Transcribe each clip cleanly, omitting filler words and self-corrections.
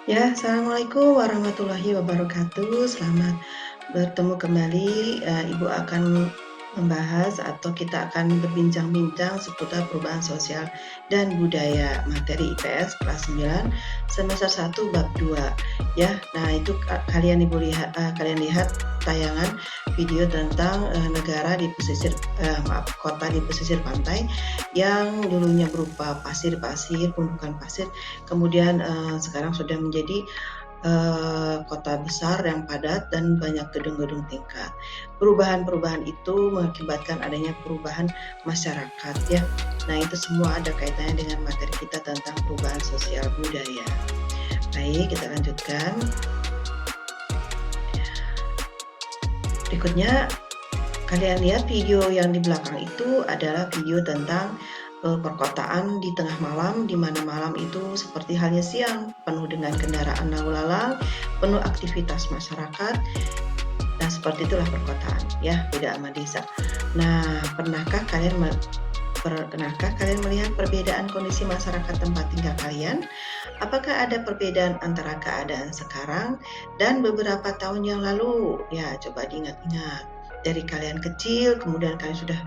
Ya, assalamualaikum warahmatullahi wabarakatuh. Selamat bertemu kembali. Ibu akan membahas atau kita akan berbincang-bincang seputar perubahan sosial dan budaya materi IPS kelas 9 semester 1 bab 2. Ya, nah itu kalian lihat tayangan video tentang negara di pesisir kota di pesisir pantai yang dulunya berupa pasir-pasir, gundukan pasir, kemudian sekarang sudah menjadi kota besar yang padat dan banyak gedung-gedung tingkat. Perubahan-perubahan itu mengakibatkan adanya perubahan masyarakat ya. Nah, itu semua ada kaitannya dengan materi kita tentang perubahan sosial budaya. Baik, kita lanjutkan. Berikutnya, kalian lihat video yang di belakang itu adalah video tentang perkotaan di tengah malam, di mana malam itu seperti halnya siang, penuh dengan kendaraan lalu lalang, penuh aktivitas masyarakat. Nah, seperti itulah perkotaan, ya, beda sama desa. Nah, pernahkah kalian melihat perbedaan kondisi masyarakat tempat tinggal kalian? Apakah ada perbedaan antara keadaan sekarang dan beberapa tahun yang lalu? Ya, coba diingat-ingat. Dari kalian kecil, kemudian kalian sudah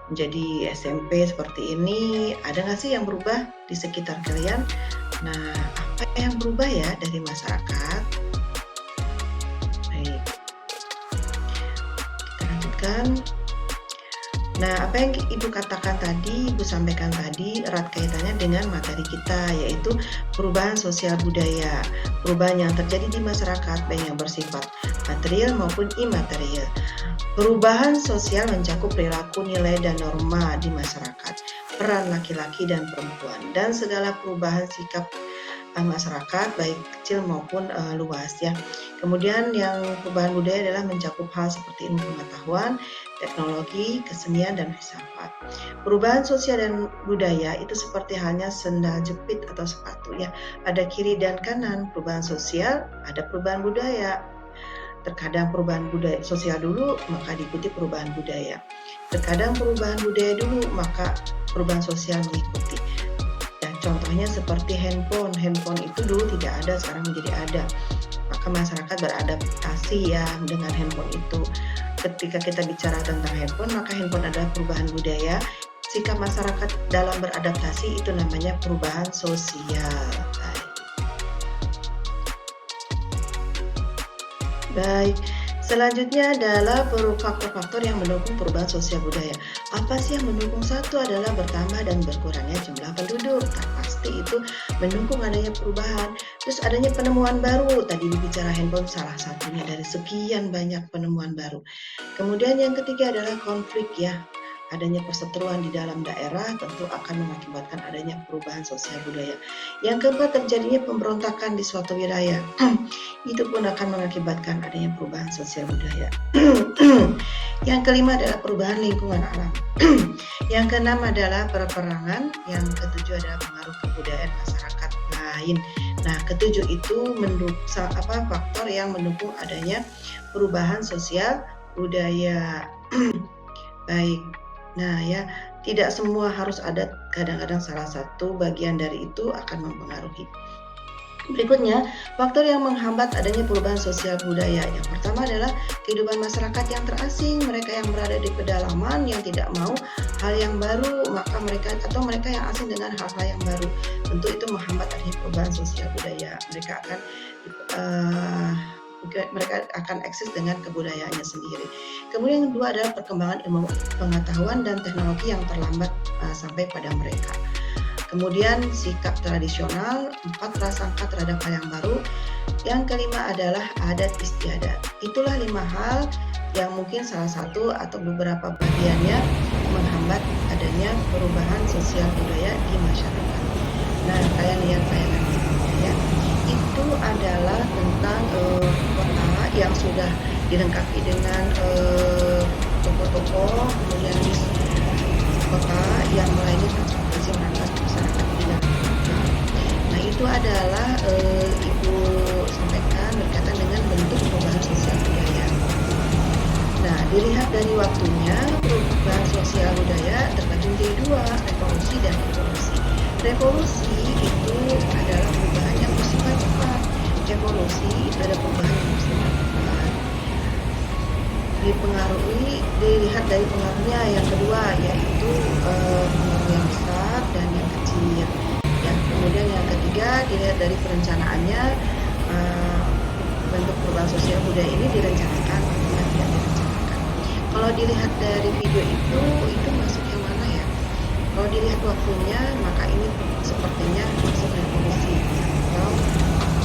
menjadi SMP seperti ini, ada nggak sih yang berubah di sekitar kalian? Nah, apa yang berubah ya dari masyarakat? Baik, kita lanjutkan. Nah, apa yang Ibu katakan tadi, Ibu sampaikan tadi erat kaitannya dengan materi kita, yaitu perubahan sosial budaya, perubahan yang terjadi di masyarakat, baik yang bersifat material maupun imaterial. Perubahan sosial mencakup perilaku, nilai, dan norma di masyarakat, peran laki-laki dan perempuan, dan segala perubahan sikap masyarakat baik kecil maupun luas ya. Kemudian yang perubahan budaya adalah mencakup hal seperti ilmu pengetahuan, teknologi, kesenian, dan filsafat. Perubahan sosial dan budaya itu seperti halnya sendal jepit atau sepatu ya. Ada kiri dan kanan perubahan sosial, ada perubahan budaya. Terkadang perubahan budaya sosial dulu, maka diikuti perubahan budaya. Terkadang perubahan budaya dulu, maka perubahan sosial mengikuti. Contohnya seperti handphone itu dulu tidak ada, sekarang menjadi ada. Maka masyarakat beradaptasi ya dengan handphone itu. Ketika kita bicara tentang handphone, maka handphone adalah perubahan budaya. Sikap masyarakat dalam beradaptasi itu namanya perubahan sosial. Baik. Selanjutnya adalah faktor-faktor yang mendukung perubahan sosial budaya. Apa sih yang mendukung? Satu adalah bertambah dan berkurangnya jumlah penduduk. Nah, pasti itu mendukung adanya perubahan. Terus adanya penemuan baru. Tadi dibicara handphone salah satunya dari sekian banyak penemuan baru. Kemudian yang ketiga adalah konflik ya. Adanya perseteruan di dalam daerah tentu akan mengakibatkan adanya perubahan sosial budaya. Yang keempat, terjadinya pemberontakan di suatu wilayah. Itu pun akan mengakibatkan adanya perubahan sosial budaya. Yang kelima adalah perubahan lingkungan alam. Yang keenam adalah peperangan. Yang ketujuh adalah pengaruh kebudayaan masyarakat lain. Nah, ketujuh itu faktor yang mendukung adanya perubahan sosial budaya. Baik. Nah ya, tidak semua harus ada, kadang-kadang salah satu bagian dari itu akan mempengaruhi. Berikutnya, faktor yang menghambat adanya perubahan sosial budaya. Yang pertama adalah kehidupan masyarakat yang terasing, mereka yang berada di pedalaman yang tidak mau hal yang baru, maka mereka yang asing dengan hal-hal yang baru. Tentu itu menghambat adanya perubahan sosial budaya. Mereka akan eksis dengan kebudayaannya sendiri. Kemudian yang kedua adalah perkembangan ilmu pengetahuan dan teknologi yang terlambat sampai pada mereka. Kemudian sikap tradisional, 4 prasangka terhadap hal yang baru. Yang kelima adalah adat istiadat. Itulah 5 hal yang mungkin salah satu atau beberapa bagiannya menghambat adanya perubahan sosial budaya di masyarakat. Nah, kalian lihat tayangan ya. Itu adalah tentang kota yang sudah dilengkapi dengan toko-toko, kemudian di kota yang melayani transportasi masyarakat di dalam kota. Nah, itu adalah Ibu sampaikan berkaitan dengan bentuk perubahan sosial budaya. Nah, dilihat dari waktunya, perubahan sosial budaya terbagi menjadi 2, revolusi dan evolusi. Revolusi itu adalah perubahan yang bersifat cepat. dilihat dari pengaruhnya yang kedua, yaitu, pengaruh yang besar dan yang kecil, ya. Kemudian yang ketiga dilihat dari perencanaannya, eee, bentuk perubahan sosial budaya ini direncanakan atau tidak direncanakan. Kalau dilihat dari video itu masuk yang mana ya? Kalau dilihat waktunya, maka ini sepertinya masuk revolusi atau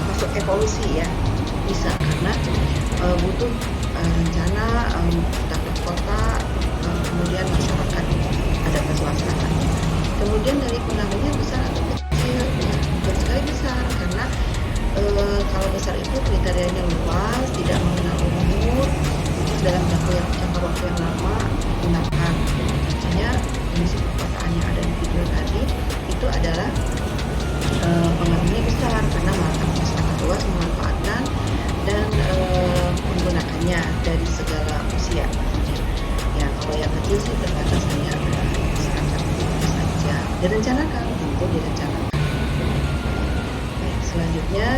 masuk evolusi ya, bisa karena, butuh, rencana, tata kota, kemudian masyarakat adaptasi masyarakat. Kemudian dari pengaruhnya besar atau kecil, ya tentu sekali besar karena, kalau besar itu kriterianya luas, tidak mengenal umur, dalam jangka waktu yang lama digunakan. Contohnya kondisi perkotaan yang ada di video tadi, itu adalah, pengaruhnya besar karena masyarakat luas memanfaatkan dan, menggunakannya dari segala usia. Ya kalau yang kecil sih terbatas hanya, masyarakat saja. Direncanakan, tentu direncanakan. Baik, selanjutnya,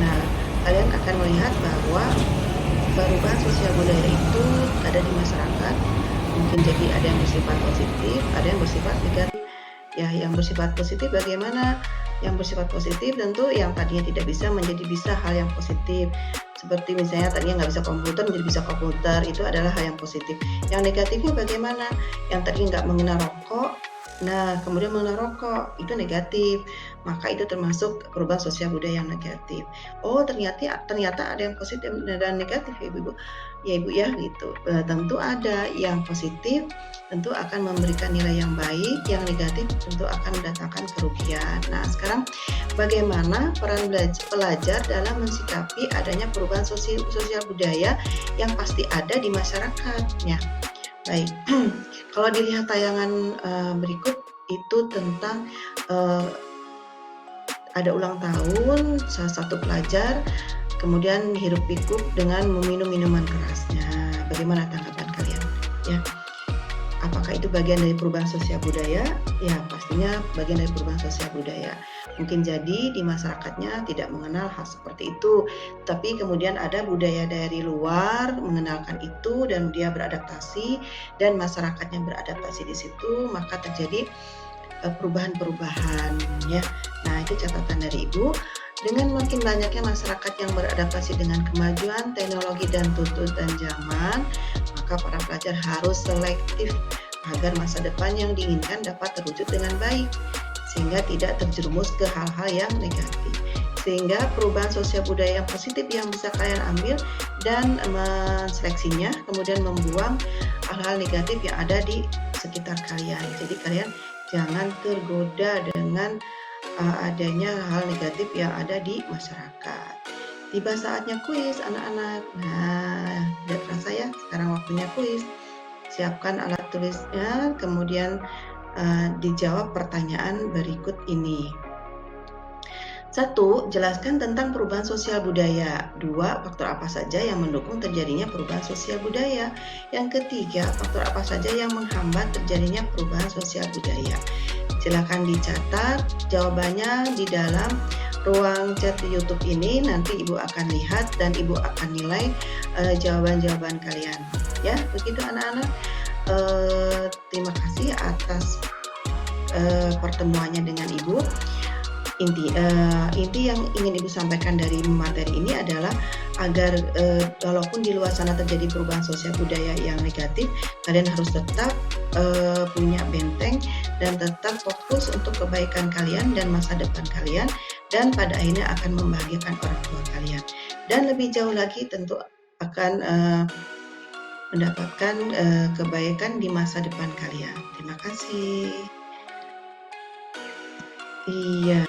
nah kalian akan melihat bahwa perubahan sosial budaya itu ada di masyarakat, mungkin jadi ada yang bersifat positif, ada yang bersifat negatif. Ya, yang bersifat positif bagaimana? Yang bersifat positif tentu yang tadinya tidak bisa menjadi bisa hal yang positif. Seperti misalnya tadinya nggak bisa komputer menjadi bisa komputer, itu adalah hal yang positif. Yang negatifnya bagaimana? Yang tadinya nggak mengenal rokok, nah kemudian mengenal rokok, itu negatif. Maka itu termasuk perubahan sosial budaya yang negatif. Oh ternyata ada yang positif dan negatif ya Ibu. Ya Ibu ya gitu. Tentu ada yang positif tentu akan memberikan nilai yang baik, yang negatif tentu akan mendatangkan kerugian. Nah, sekarang bagaimana peran pelajar dalam mensikapi adanya perubahan sosial budaya yang pasti ada di masyarakat? Ya, baik. Kalau dilihat tayangan berikut itu tentang ada ulang tahun salah satu pelajar, kemudian hiruk pikuk dengan meminum minuman kerasnya. Bagaimana tanggapan kalian? Ya. Apakah itu bagian dari perubahan sosial budaya? Ya, pastinya bagian dari perubahan sosial budaya. Mungkin jadi di masyarakatnya tidak mengenal hal seperti itu, tapi kemudian ada budaya dari luar mengenalkan itu dan dia beradaptasi dan masyarakatnya beradaptasi di situ, maka terjadi perubahan-perubahan ya. Nah, itu catatan dari Ibu. Dengan makin banyaknya masyarakat yang beradaptasi dengan kemajuan teknologi dan tuntutan zaman, maka para pelajar harus selektif agar masa depan yang diinginkan dapat terwujud dengan baik, sehingga tidak terjerumus ke hal-hal yang negatif. Sehingga perubahan sosial budaya yang positif yang bisa kalian ambil dan menseleksinya, kemudian membuang hal-hal negatif yang ada di sekitar kalian. Jadi kalian jangan tergoda dengan adanya hal negatif yang ada di masyarakat. Tiba saatnya kuis anak-anak. Nah, tidak terasa ya, sekarang waktunya kuis. Siapkan alat tulisnya, kemudian dijawab pertanyaan berikut ini. 1. Jelaskan tentang perubahan sosial budaya. 2. Faktor apa saja yang mendukung terjadinya perubahan sosial budaya. Yang ketiga, faktor apa saja yang menghambat terjadinya perubahan sosial budaya. Silakan dicatat jawabannya di dalam ruang chat di YouTube ini. Nanti Ibu akan lihat dan Ibu akan nilai jawaban-jawaban kalian. Ya, begitu anak-anak. Terima kasih atas pertemuannya dengan Ibu. Inti yang ingin Ibu sampaikan dari materi ini adalah agar walaupun di luar sana terjadi perubahan sosial budaya yang negatif, kalian harus tetap punya benteng dan tetap fokus untuk kebaikan kalian dan masa depan kalian, dan pada akhirnya akan membahagiakan orang tua kalian. Dan lebih jauh lagi tentu akan mendapatkan kebaikan di masa depan kalian. Terima kasih. Iya.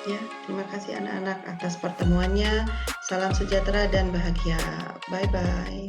Ya, terima kasih anak-anak atas pertemuannya. Salam sejahtera dan bahagia. Bye-bye.